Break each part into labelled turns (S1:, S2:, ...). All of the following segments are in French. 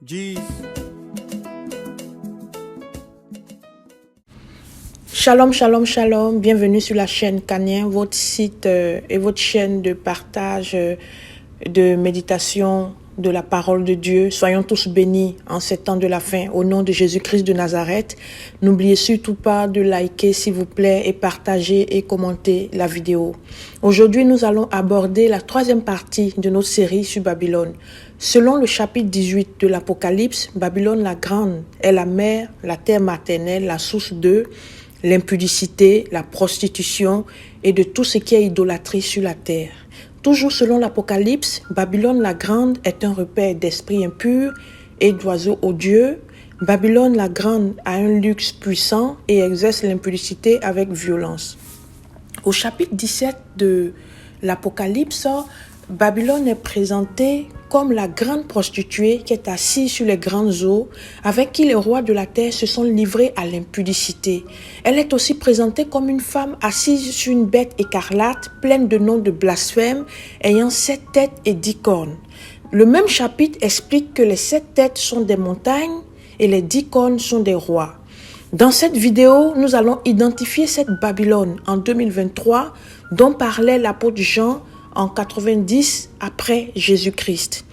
S1: Jeez.
S2: Shalom, shalom, shalom. Bienvenue sur la chaîne Kanien, votre site et votre chaîne de partage, de méditation de la parole de Dieu. Soyons tous bénis en ces temps de la fin. Au nom de Jésus-Christ de Nazareth, n'oubliez surtout pas de liker, s'il vous plaît, et partager et commenter la vidéo. Aujourd'hui, nous allons aborder la troisième partie de notre série sur Babylone. Selon le chapitre 18 de l'Apocalypse, Babylone la Grande est la mère, la terre maternelle, la source de l'impudicité, la prostitution et de tout ce qui est idolâtrie sur la terre. Toujours selon l'Apocalypse, Babylone la Grande est un repère d'esprits impurs et d'oiseaux odieux. Babylone la Grande a un luxe puissant et exerce l'impudicité avec violence. Au chapitre 17 de l'Apocalypse, Babylone est présentée comme la grande prostituée qui est assise sur les grandes eaux, avec qui les rois de la terre se sont livrés à l'impudicité. Elle est aussi présentée comme une femme assise sur une bête écarlate, pleine de noms de blasphème, ayant 7 têtes et 10 cornes. Le même chapitre explique que les 7 têtes sont des montagnes et les 10 cornes sont des rois. Dans cette vidéo, nous allons identifier cette Babylone en 2023 dont parlait l'apôtre Jean en 90 après Jésus-Christ.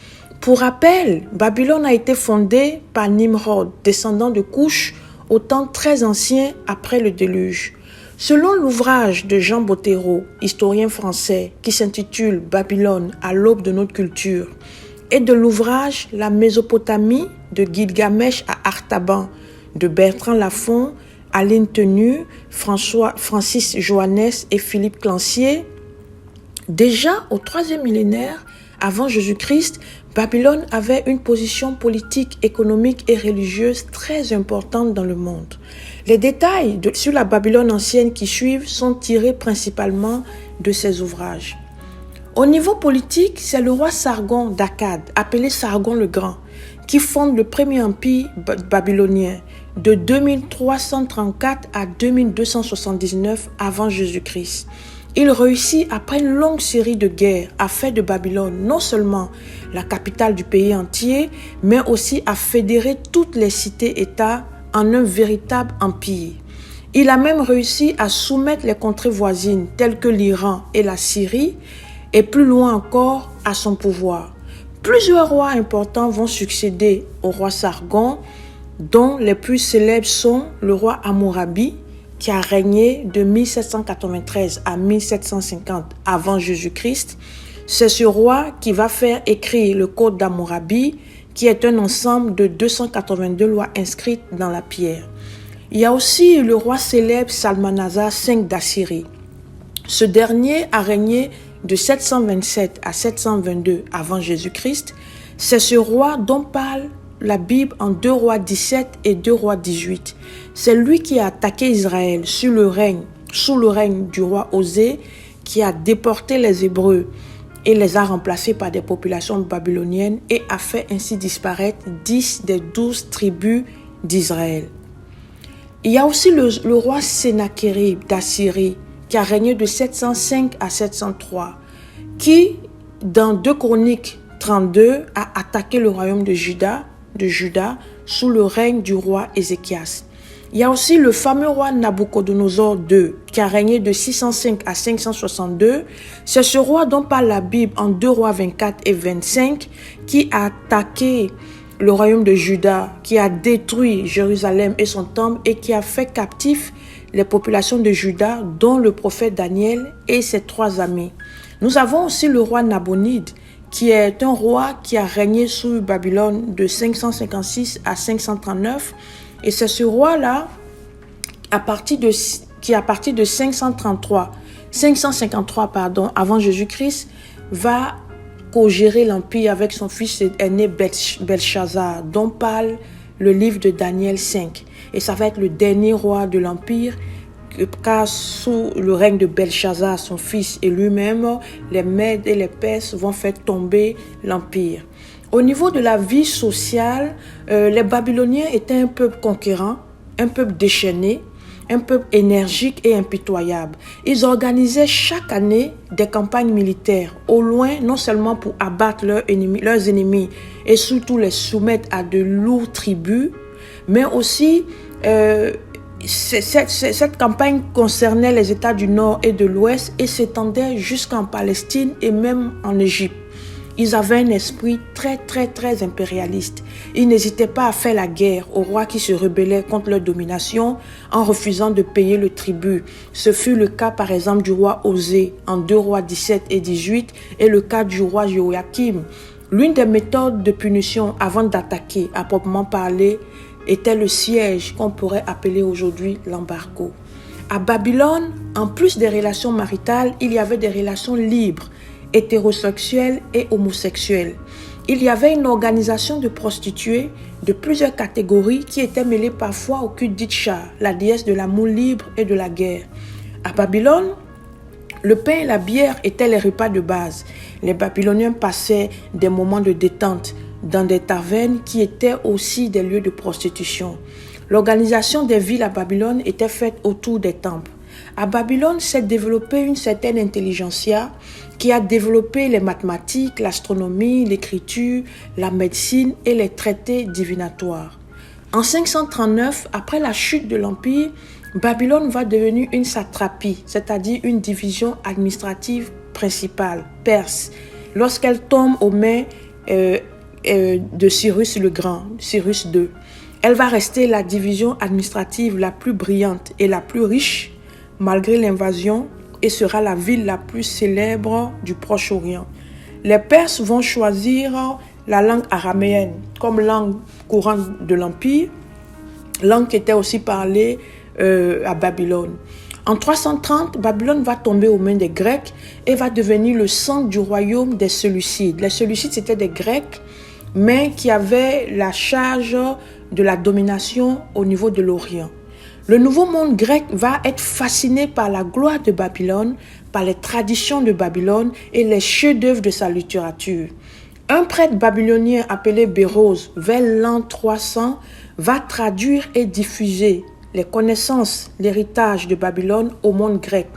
S2: Pour rappel, Babylone a été fondée par Nimrod, descendant de Couche, au temps très ancien après le déluge. Selon l'ouvrage de Jean Bottero, historien français, qui s'intitule Babylone à l'aube de notre culture, et de l'ouvrage La Mésopotamie de Gilgamesh à Artaban de Bertrand Lafont, Aline Tenu, Francis Johannes et Philippe Clancier, déjà au 3e millénaire avant Jésus-Christ, Babylone avait une position politique, économique et religieuse très importante dans le monde. Les détails sur la Babylone ancienne qui suivent sont tirés principalement de ces ouvrages. Au niveau politique, c'est le roi Sargon d'Akkad, appelé Sargon le Grand, qui fonde le premier empire babylonien de 2334 à 2279 avant Jésus-Christ. Il réussit, après une longue série de guerres, à faire de Babylone non seulement la capitale du pays entier, mais aussi à fédérer toutes les cités-États en un véritable empire. Il a même réussi à soumettre les contrées voisines telles que l'Iran et la Syrie, et plus loin encore à son pouvoir. Plusieurs rois importants vont succéder au roi Sargon, dont les plus célèbres sont le roi Hammurabi, qui a régné de 1793 à 1750 avant Jésus-Christ. C'est ce roi qui va faire écrire le Code d'Hammurabi, qui est un ensemble de 282 lois inscrites dans la pierre. Il y a aussi le roi célèbre Salmanasar V d'Assyrie. Ce dernier a régné de 727 à 722 avant Jésus-Christ. C'est ce roi dont parle la Bible en 2 Rois 17 et 2 Rois 18. C'est lui qui a attaqué Israël sous le règne du roi Osée, qui a déporté les Hébreux et les a remplacés par des populations babyloniennes et a fait ainsi disparaître 10 des 12 tribus d'Israël. Il y a aussi le roi Sennacherib d'Assyrie, qui a régné de 705 à 703, qui, dans 2 Chroniques 32, a attaqué le royaume de Juda sous le règne du roi Ézéchias. Il y a aussi le fameux roi Nabucodonosor II, qui a régné de 605 à 562. C'est ce roi dont parle la Bible en 2 Rois 24 et 25, qui a attaqué le royaume de Juda, qui a détruit Jérusalem et son temple et qui a fait captif les populations de Juda, dont le prophète Daniel et ses 3 amis. Nous avons aussi le roi Nabonide, qui est un roi qui a régné sur Babylone de 556 à 539. Et c'est ce roi-là, qui à partir de 553 553 avant Jésus-Christ, va co-gérer l'empire avec son fils aîné Belshazzar, dont parle le livre de Daniel 5. Et ça va être le dernier roi de l'empire, car sous le règne de Belshazzar, son fils et lui-même, les Mèdes et les Perses vont faire tomber l'empire. Au niveau de la vie sociale, les Babyloniens étaient un peuple conquérant, un peuple déchaîné. un peuple énergique et impitoyable. Ils organisaient chaque année des campagnes militaires au loin, non seulement pour abattre leurs ennemis et surtout les soumettre à de lourds tributs, mais aussi cette campagne concernait les États du Nord et de l'Ouest et s'étendait jusqu'en Palestine et même en Égypte. Ils avaient un esprit très impérialiste. Ils n'hésitaient pas à faire la guerre aux rois qui se rebellaient contre leur domination en refusant de payer le tribut. Ce fut le cas par exemple du roi Osée en 2 Rois 17 et 18 et le cas du roi Joachim. L'une des méthodes de punition avant d'attaquer à proprement parler était le siège qu'on pourrait appeler aujourd'hui l'embargo. À Babylone, en plus des relations maritales, il y avait des relations libres, hétérosexuels et homosexuels. Il y avait une organisation de prostituées de plusieurs catégories qui étaient mêlées parfois au culte d'Itcha, la déesse de l'amour libre et de la guerre. À Babylone, le pain et la bière étaient les repas de base. Les Babyloniens passaient des moments de détente dans des tavernes qui étaient aussi des lieux de prostitution. L'organisation des villes à Babylone était faite autour des temples. À Babylone s'est développée une certaine intelligentsia qui a développé les mathématiques, l'astronomie, l'écriture, la médecine et les traités divinatoires. En 539, après la chute de l'Empire, Babylone va devenir une satrapie, c'est-à-dire une division administrative principale, perse, lorsqu'elle tombe aux mains de Cyrus le Grand, Cyrus II. Elle va rester la division administrative la plus brillante et la plus riche, malgré l'invasion, et sera la ville la plus célèbre du Proche-Orient. Les Perses vont choisir la langue araméenne comme langue courante de l'Empire, langue qui était aussi parlée à Babylone. En 330, Babylone va tomber aux mains des Grecs et va devenir le centre du royaume des Séleucides. Les Séleucides, c'était des Grecs, mais qui avaient la charge de la domination au niveau de l'Orient. Le nouveau monde grec va être fasciné par la gloire de Babylone, par les traditions de Babylone et les chefs-d'œuvre de sa littérature. Un prêtre babylonien appelé Béroz, vers l'an 300, va traduire et diffuser les connaissances, l'héritage de Babylone au monde grec.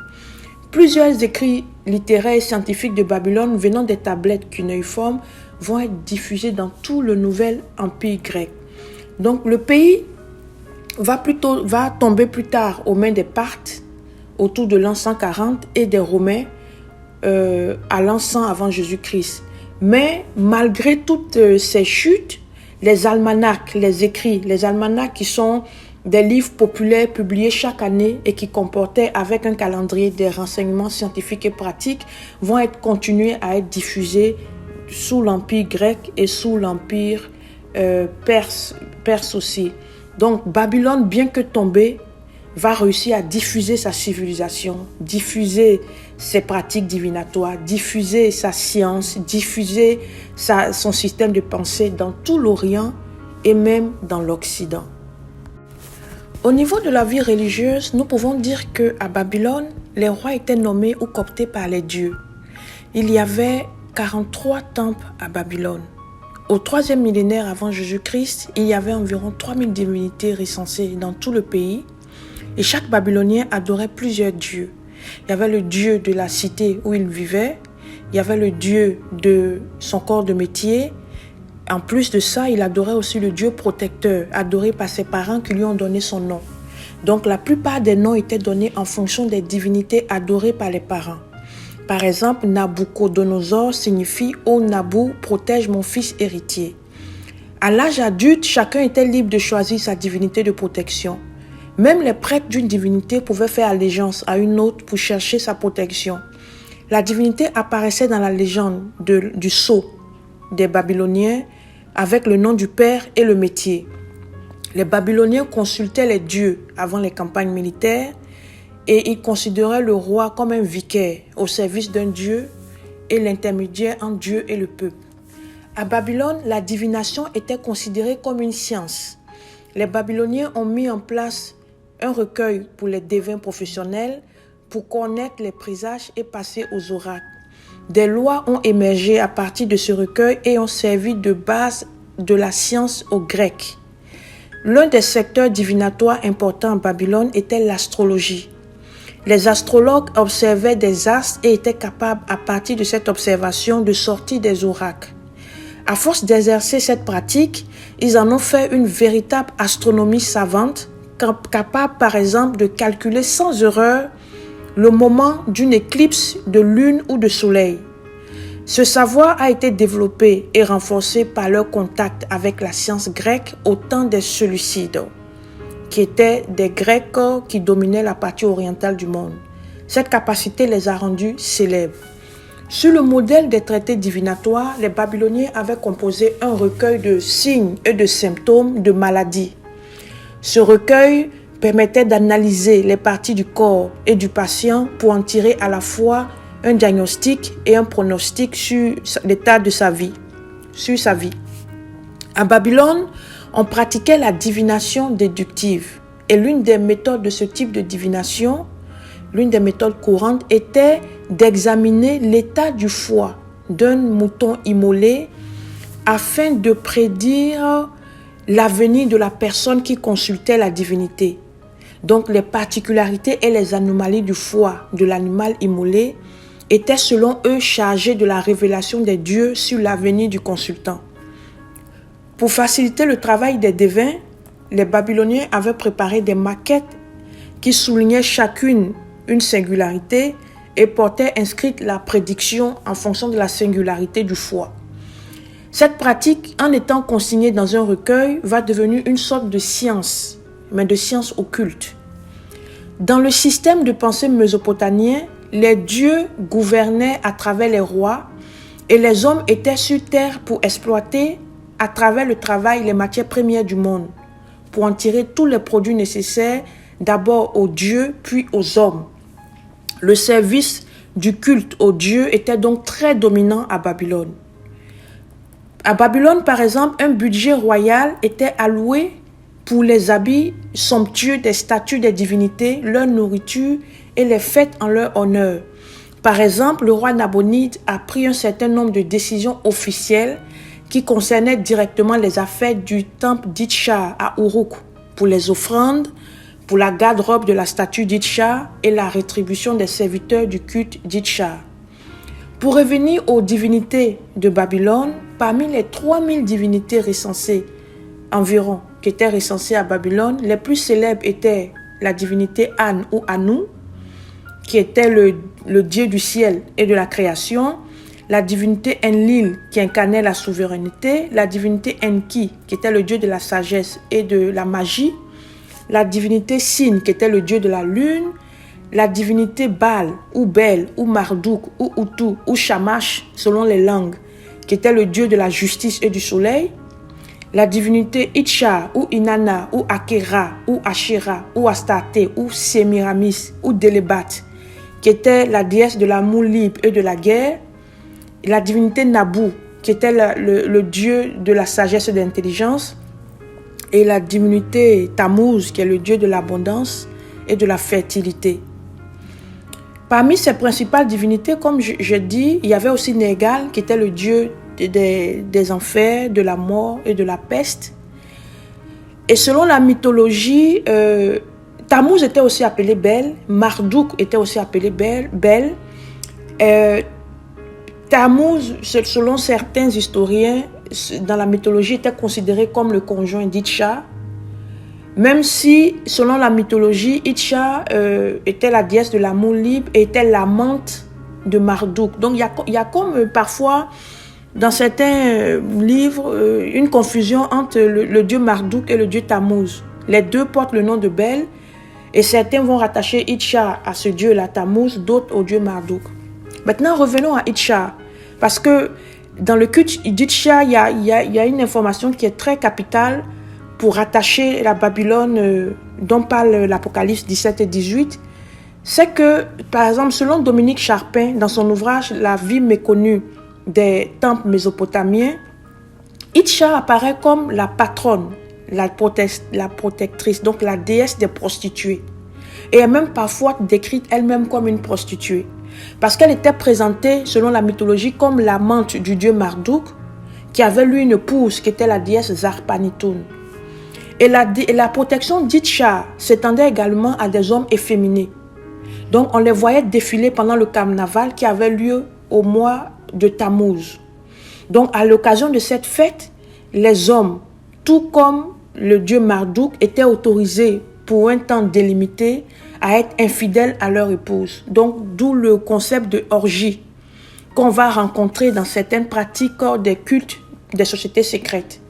S2: Plusieurs écrits littéraires et scientifiques de Babylone venant des tablettes cunéiformes vont être diffusés dans tout le nouvel empire grec. Donc le pays va tomber plus tard aux mains des Parthes autour de l'an 140 et des Romains à l'an 100 avant Jésus-Christ. Mais malgré toutes ces chutes, les almanachs, les almanachs qui sont des livres populaires publiés chaque année et qui comportaient avec un calendrier des renseignements scientifiques et pratiques vont être continués à être diffusés sous l'empire grec et sous l'empire perse aussi. Donc Babylone, bien que tombée, va réussir à diffuser sa civilisation, diffuser ses pratiques divinatoires, diffuser sa science, diffuser son système de pensée dans tout l'Orient et même dans l'Occident. Au niveau de la vie religieuse, nous pouvons dire qu'à Babylone, les rois étaient nommés ou cooptés par les dieux. Il y avait 43 temples à Babylone. Au 3e millénaire avant Jésus-Christ, il y avait environ 3000 divinités recensées dans tout le pays et chaque Babylonien adorait plusieurs dieux. Il y avait le dieu de la cité où il vivait, il y avait le dieu de son corps de métier. En plus de ça, il adorait aussi le dieu protecteur, adoré par ses parents qui lui ont donné son nom. Donc la plupart des noms étaient donnés en fonction des divinités adorées par les parents. Par exemple, Nabucodonosor signifie « Ô Nabou, protège mon fils héritier ». À l'âge adulte, chacun était libre de choisir sa divinité de protection. Même les prêtres d'une divinité pouvaient faire allégeance à une autre pour chercher sa protection. La divinité apparaissait dans la légende du sceau des Babyloniens avec le nom du père et le métier. Les Babyloniens consultaient les dieux avant les campagnes militaires et ils considéraient le roi comme un vicaire au service d'un dieu et l'intermédiaire entre Dieu et le peuple. À Babylone, la divination était considérée comme une science. Les Babyloniens ont mis en place un recueil pour les devins professionnels pour connaître les présages et passer aux oracles. Des lois ont émergé à partir de ce recueil et ont servi de base de la science aux Grecs. L'un des secteurs divinatoires importants en Babylone était l'astrologie. Les astrologues observaient des astres et étaient capables, à partir de cette observation, de sortir des oracles. À force d'exercer cette pratique, ils en ont fait une véritable astronomie savante, capable par exemple de calculer sans erreur le moment d'une éclipse de lune ou de soleil. Ce savoir a été développé et renforcé par leur contact avec la science grecque au temps des Séleucides, qui étaient des Grecs qui dominaient la partie orientale du monde. Cette capacité les a rendus célèbres. Sur le modèle des traités divinatoires, les Babyloniens avaient composé un recueil de signes et de symptômes de maladies. Ce recueil permettait d'analyser les parties du corps et du patient pour en tirer à la fois un diagnostic et un pronostic sur l'état de sa vie, À Babylone, on pratiquait la divination déductive. Et l'une des méthodes de ce type de divination, l'une des méthodes courantes, était d'examiner l'état du foie d'un mouton immolé afin de prédire l'avenir de la personne qui consultait la divinité. Donc les particularités et les anomalies du foie de l'animal immolé étaient selon eux chargées de la révélation des dieux sur l'avenir du consultant. Pour faciliter le travail des devins, les Babyloniens avaient préparé des maquettes qui soulignaient chacune une singularité et portaient inscrite la prédiction en fonction de la singularité du foie. Cette pratique, en étant consignée dans un recueil, va devenir une sorte de science, mais de science occulte. Dans le système de pensée mésopotamien, les dieux gouvernaient à travers les rois et les hommes étaient sur terre pour exploiter à travers le travail les matières premières du monde, pour en tirer tous les produits nécessaires d'abord aux dieux puis aux hommes. Le service du culte aux dieux était donc très dominant à Babylone. À Babylone, par exemple, un budget royal était alloué pour les habits somptueux des statues des divinités, leur nourriture et les fêtes en leur honneur. Par exemple, le roi Nabonide a pris un certain nombre de décisions officielles qui concernaient directement les affaires du temple d'Itchar à Uruk, pour les offrandes, pour la garde-robe de la statue d'Itchar et la rétribution des serviteurs du culte d'Itchar. Pour revenir aux divinités de Babylone, parmi les 3000 divinités recensées environ, qui étaient recensées à Babylone, les plus célèbres étaient la divinité An ou Anu, qui était le dieu du ciel et de la création, la divinité Enlil, qui incarnait la souveraineté, la divinité Enki, qui était le dieu de la sagesse et de la magie, la divinité Sin, qui était le dieu de la lune, la divinité Baal, ou Bel, ou Marduk, ou Utu, ou Shamash, selon les langues, qui était le dieu de la justice et du soleil, la divinité Itchar, ou Inanna, ou Akera, ou Ashera, ou Astarte, ou Semiramis, ou Delebat, qui était la déesse de l'amour libre et de la guerre, la divinité Nabu, qui était le dieu de la sagesse et de l'intelligence, et la divinité Tammuz, qui est le dieu de l'abondance et de la fertilité. Parmi ces principales divinités, comme je dis, il y avait aussi Nergal, qui était le dieu des enfers, de la mort et de la peste. Et selon la mythologie, Tammuz était aussi appelé Bel, Marduk était aussi appelé Bel. Tammuz, selon certains historiens, dans la mythologie, était considéré comme le conjoint d'Itchar, même si, selon la mythologie, Itchar était la déesse de l'amour libre et était l'amante de Marduk. Donc, il y a comme parfois, dans certains livres, une confusion entre le dieu Marduk et le dieu Tammuz. Les deux portent le nom de Bel, et certains vont rattacher Itchar à ce dieu-là, Tammuz, d'autres au dieu Marduk. Maintenant, revenons à Itchar, parce que dans le culte d'Itchar, il y a une information qui est très capitale pour rattacher la Babylone dont parle l'Apocalypse 17 et 18. C'est que, par exemple, selon Dominique Charpin, dans son ouvrage « La vie méconnue des temples mésopotamiens », Itchar apparaît comme la patronne, la protectrice, donc la déesse des prostituées. Et est même parfois décrite elle-même comme une prostituée. Parce qu'elle était présentée, selon la mythologie, comme l'amante du dieu Marduk, qui avait lui une épouse qui était la déesse Zarpanitoun. Et la protection d'Itcha s'étendait également à des hommes efféminés. Donc, on les voyait défiler pendant le carnaval qui avait lieu au mois de Tammuz. Donc, à l'occasion de cette fête, les hommes, tout comme le dieu Marduk, étaient autorisés pour un temps délimité à être infidèles à leur épouse. Donc, d'où le concept de orgie qu'on va rencontrer dans certaines pratiques des cultes des sociétés secrètes.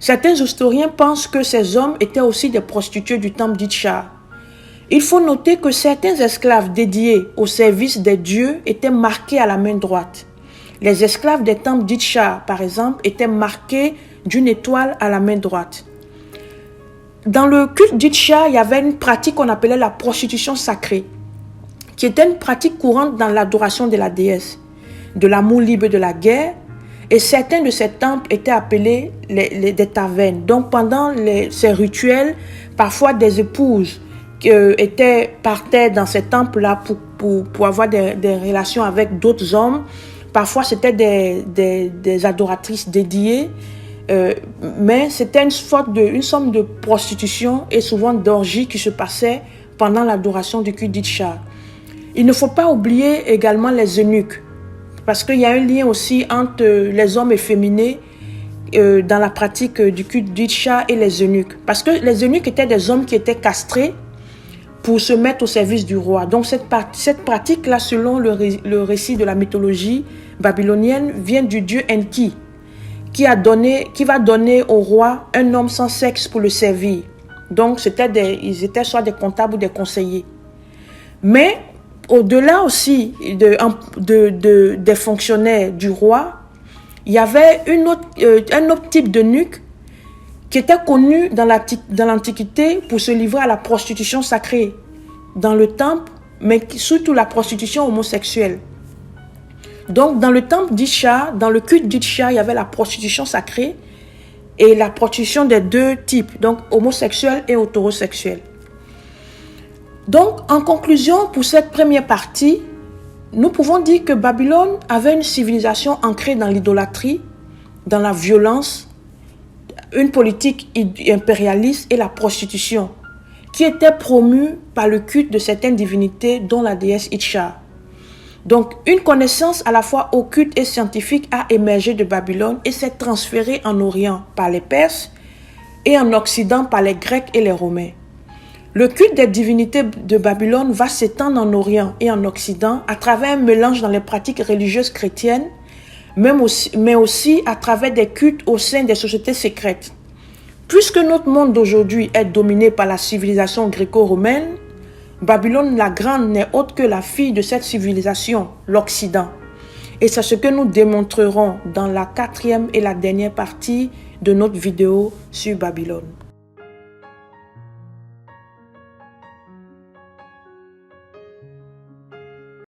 S2: Certains historiens pensent que ces hommes étaient aussi des prostituées du temple d'Itcha. Il faut noter que certains esclaves dédiés au service des dieux étaient marqués à la main droite. Les esclaves des temples d'Itcha, par exemple, étaient marqués d'une étoile à la main droite. Dans le culte d'Itcha, il y avait une pratique qu'on appelait la prostitution sacrée, qui était une pratique courante dans l'adoration de la déesse, de l'amour libre de la guerre, et certains de ces temples étaient appelés des tavernes. Donc pendant ces rituels, parfois des épouses partaient dans ces temples-là pour avoir des relations avec d'autres hommes. Parfois c'était des adoratrices dédiées, mais c'était une sorte de prostitution et souvent d'orgie qui se passait pendant l'adoration du culte d'Itcha. Il ne faut pas oublier également les eunuques, parce qu'il y a un lien aussi entre les hommes efféminés dans la pratique du culte d'Itcha et les eunuques. Parce que les eunuques étaient des hommes qui étaient castrés pour se mettre au service du roi. Donc cette pratique-là, selon le récit de la mythologie babylonienne, vient du dieu Enki, qui va donner au roi un homme sans sexe pour le servir. Donc ils étaient soit des comptables ou des conseillers. Mais au-delà aussi des fonctionnaires du roi, il y avait un autre type d'eunuque qui était connu dans l'Antiquité pour se livrer à la prostitution sacrée dans le temple, mais surtout la prostitution homosexuelle. Donc dans le temple d'Itcha, dans le culte d'Itcha, il y avait la prostitution sacrée et la prostitution des deux types, donc homosexuelle et hétérosexuelle. Donc, en conclusion, pour cette première partie, nous pouvons dire que Babylone avait une civilisation ancrée dans l'idolâtrie, dans la violence, une politique impérialiste et la prostitution, qui était promue par le culte de certaines divinités, dont la déesse Itcha. Donc, une connaissance à la fois occulte et scientifique a émergé de Babylone et s'est transférée en Orient par les Perses et en Occident par les Grecs et les Romains. Le culte des divinités de Babylone va s'étendre en Orient et en Occident à travers un mélange dans les pratiques religieuses chrétiennes, mais aussi à travers des cultes au sein des sociétés secrètes. Puisque notre monde d'aujourd'hui est dominé par la civilisation gréco-romaine, Babylone la Grande n'est autre que la fille de cette civilisation, l'Occident. Et c'est ce que nous démontrerons dans la 4e et la dernière partie de notre vidéo sur Babylone.